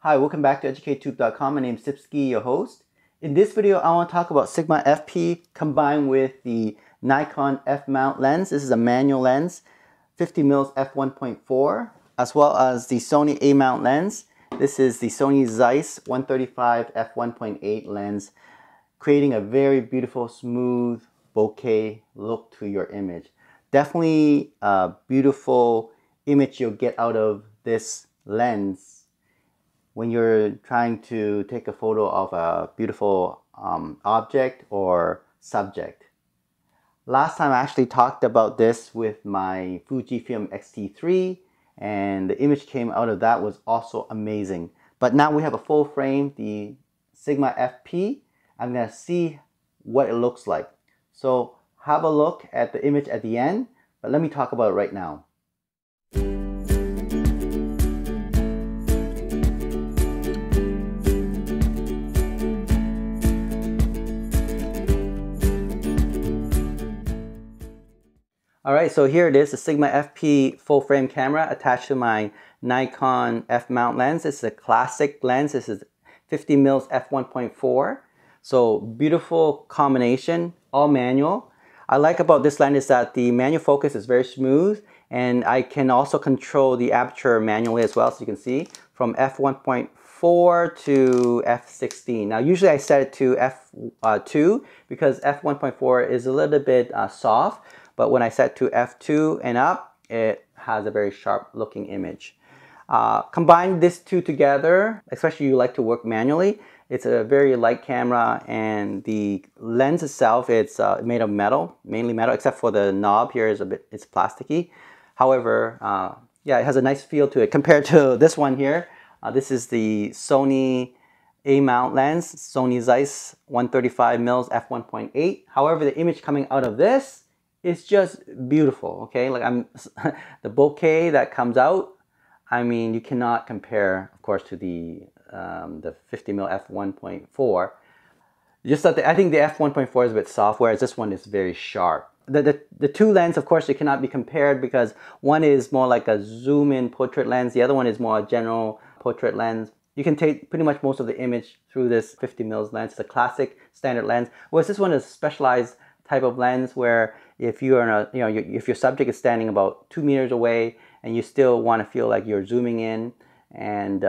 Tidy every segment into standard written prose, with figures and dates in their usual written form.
Hi, welcome back to EducateTube.com. My name is Sipsky, your host. In this video, I want to talk about Sigma FP combined with the Nikon F-mount lens. This is a manual lens, 50mm f1.4, as well as the Sony A-mount lens. This is the Sony Zeiss 135 f1.8 lens, creating a very beautiful, smooth bokeh look to your image. Definitely a beautiful image you'll get out of this lens when you're trying to take a photo of a beautiful object or subject. Last time I actually talked about this with my Fujifilm X-T3, and the image came out of that was also amazing. But now we have a full frame, the Sigma FP. I'm going to see what it looks like. So have a look at the image at the end, but let me talk about it right now. Alright, so here it is, the Sigma FP full frame camera attached to my Nikon F-mount lens. This is a classic lens. This is 50mm f1.4. So beautiful combination, all manual. I like about this lens is that the manual focus is very smooth, and I can also control the aperture manually as well, so you can see from f1.4 to f16. Now usually I set it to f2 because f1.4 is a little bit soft. But when I set to f2 and up, it has a very sharp looking image. Combine these two together, especially you like to work manually. It's a very light camera, and the lens itself, it's made of metal, mainly metal, except for the knob here is it's plasticky. However, yeah, it has a nice feel to it compared to this one here. This is the Sony A-mount lens, Sony Zeiss 135mm f1.8. However, the image coming out of this, it's just beautiful, okay? Like the bokeh that comes out, I mean, you cannot compare, of course, to the 50mm f1.4. Just that I think the f1.4 is a bit soft, whereas this one is very sharp. The two lenses, of course, they cannot be compared because one is more like a zoom-in portrait lens, the other one is more a general portrait lens. You can take pretty much most of the image through this 50mm lens. It's a classic standard lens, whereas this one is a specialized type of lens where if you are in a, if your subject is standing about 2 meters away and you still want to feel like you're zooming in, and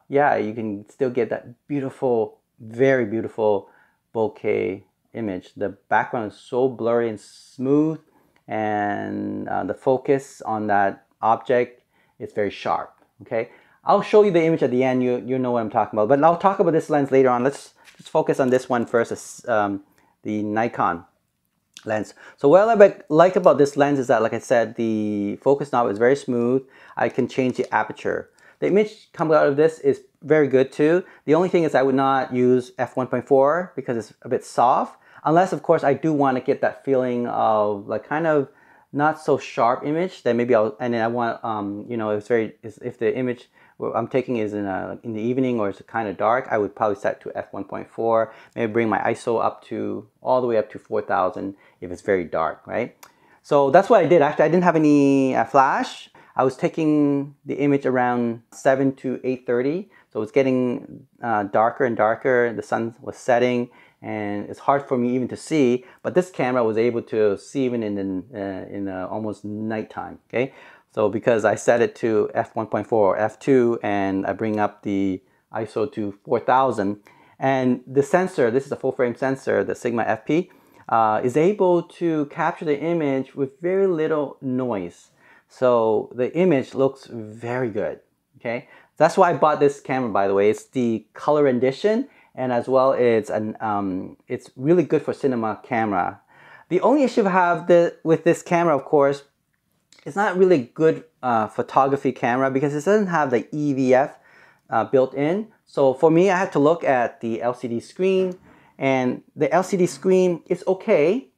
yeah, you can still get that beautiful, very beautiful bokeh image. The background is so blurry and smooth, and the focus on that object is very sharp. Okay, I'll show you the image at the end. You know what I'm talking about, but I'll talk about this lens later on. Let's just focus on this one first, the Nikon lens. So what I like about this lens is that, like I said, the focus knob is very smooth. I can change the aperture. The image coming out of this is very good too. The only thing is I would not use f1.4 because it's a bit soft, unless of course I do want to get that feeling of like kind of not so sharp image. Then maybe and then I want if the image I'm taking is in the evening or it's kind of dark, I would probably set to f1.4, maybe bring my ISO up to all the way up to 4000 if it's very dark, right? So that's what I did. Actually, I didn't have any flash. I was taking the image around 7 to 8:30, so it's getting darker and darker. The sun was setting, and it's hard for me even to see. But this camera was able to see even in almost nighttime. Okay. So because I set it to f1.4 or f2 and I bring up the ISO to 4000, and the sensor, this is a full frame sensor, the Sigma FP, is able to capture the image with very little noise. So the image looks very good, okay? That's why I bought this camera, by the way. It's the color rendition, and as well it's really good for cinema camera. The only issue I have with this camera, of course, it's not really good photography camera because it doesn't have the EVF built in. So for me, I had to look at the LCD screen, and the LCD screen is okay.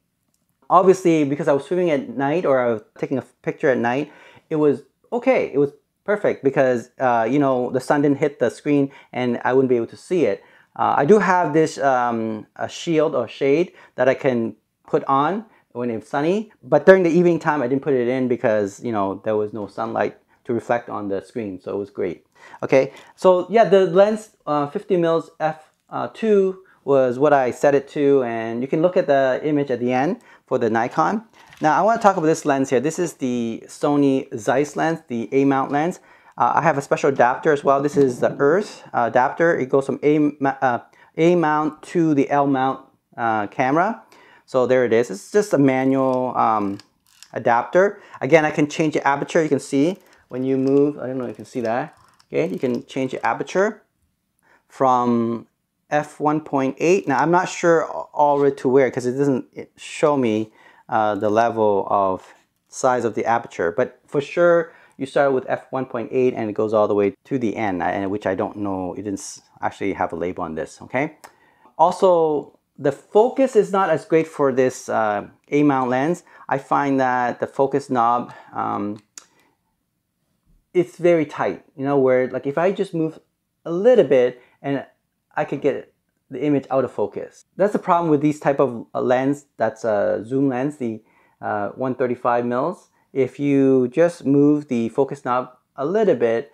Obviously, because I was swimming at night or I was taking a picture at night, it was okay. It was perfect because the sun didn't hit the screen and I wouldn't be able to see it. I do have this a shield or shade that I can put on when it's sunny, but during the evening time I didn't put it in because there was no sunlight to reflect on the screen, so it was great. Okay, so yeah, the lens 50 mils f2 was what I set it to, and you can look at the image at the end for the Nikon. Now I want to talk about this lens here. This is the Sony Zeiss lens, the A-mount lens. I have a special adapter as well. This is the Earth adapter. It goes from A-mount to the L-mount camera. So there it is. It's just a manual adapter. Again, I can change the aperture. You can see when you move, I don't know if you can see that. Okay, you can change the aperture from f1.8. Now I'm not sure all the way to where, because it doesn't show me the level of size of the aperture, but for sure you start with f1.8 and it goes all the way to the end, which I don't know, it didn't actually have a label on this. Okay, also the focus is not as great for this A-mount lens. I find that the focus knob, it's very tight, you know, where like if I just move a little bit and I could get the image out of focus. That's the problem with these type of lens. That's a zoom lens, the 135 mils. If you just move the focus knob a little bit,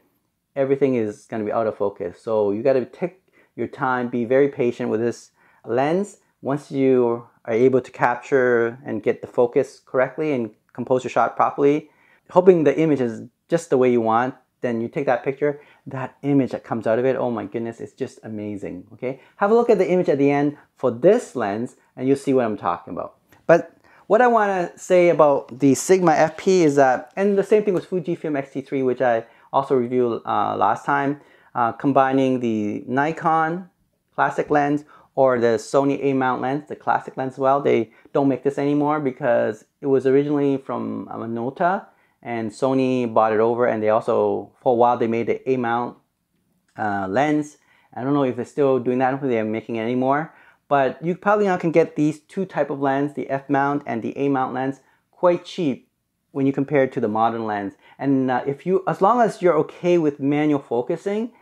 everything is going to be out of focus. So you got to take your time, be very patient with this lens. Once you are able to capture and get the focus correctly and compose your shot properly, hoping the image is just the way you want, then you take that picture, that image that comes out of it, oh my goodness, it's just amazing. Okay, have a look at the image at the end for this lens and you'll see what I'm talking about. But what I want to say about the Sigma FP is that, and the same thing with Fujifilm X-T3, which I also reviewed last time, combining the Nikon classic lens or the Sony A-mount lens, the classic lens as well. They don't make this anymore because it was originally from Minolta, and Sony bought it over, and they also, for a while, they made the A-mount lens. I don't know if they're still doing that, I don't think they're making it anymore. But you probably now can get these two type of lens, the F-mount and the A-mount lens, quite cheap when you compare it to the modern lens. And as long as you're okay with manual focusing,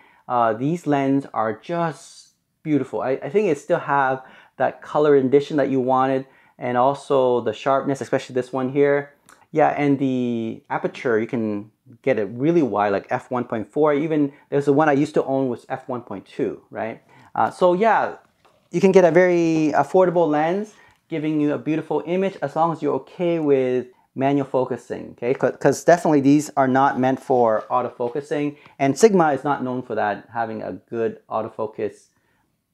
these lenses are just beautiful. I think it still have that color rendition that you wanted, and also the sharpness, especially this one here. Yeah, and the aperture, you can get it really wide, like f1.4. Even there's the one I used to own was f1.2, right? So yeah, you can get a very affordable lens, giving you a beautiful image as long as you're okay with manual focusing, okay? Because definitely these are not meant for autofocusing, and Sigma is not known for that, having a good autofocus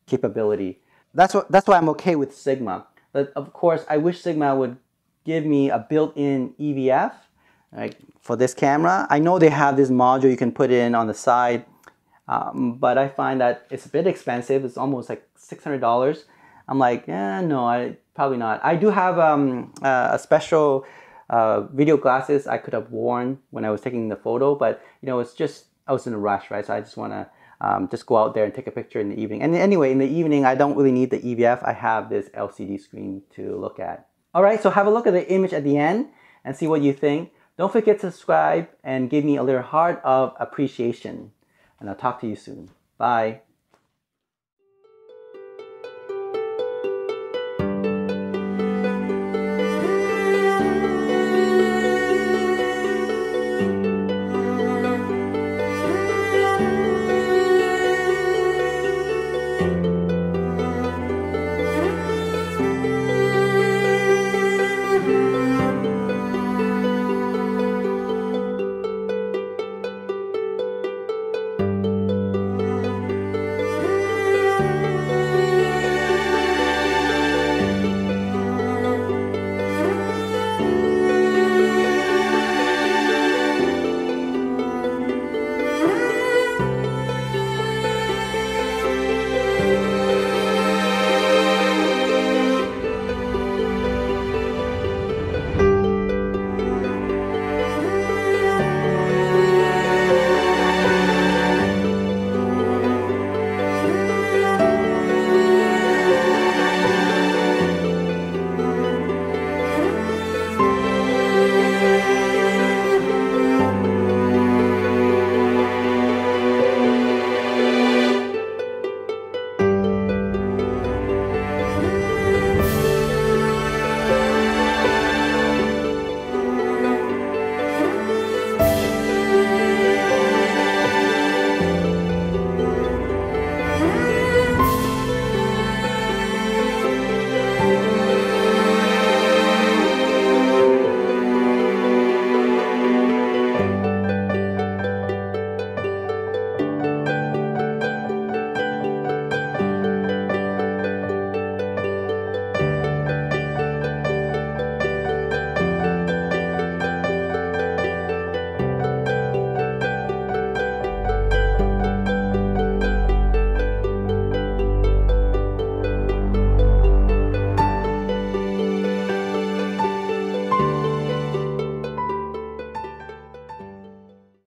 capability. That's why I'm okay with Sigma. But of course, I wish Sigma would give me a built-in EVF, right, for this camera. I know they have this module you can put in on the side, but I find that it's a bit expensive. It's almost like $600. I'm like, no, probably not. I do have a special video glasses I could have worn when I was taking the photo, but you know, it's just, I was in a rush, right? So I just want to just go out there and take a picture in the evening. And anyway, in the evening, I don't really need the EVF. I have this LCD screen to look at. All right, so have a look at the image at the end and see what you think. Don't forget to subscribe and give me a little heart of appreciation. And I'll talk to you soon. Bye.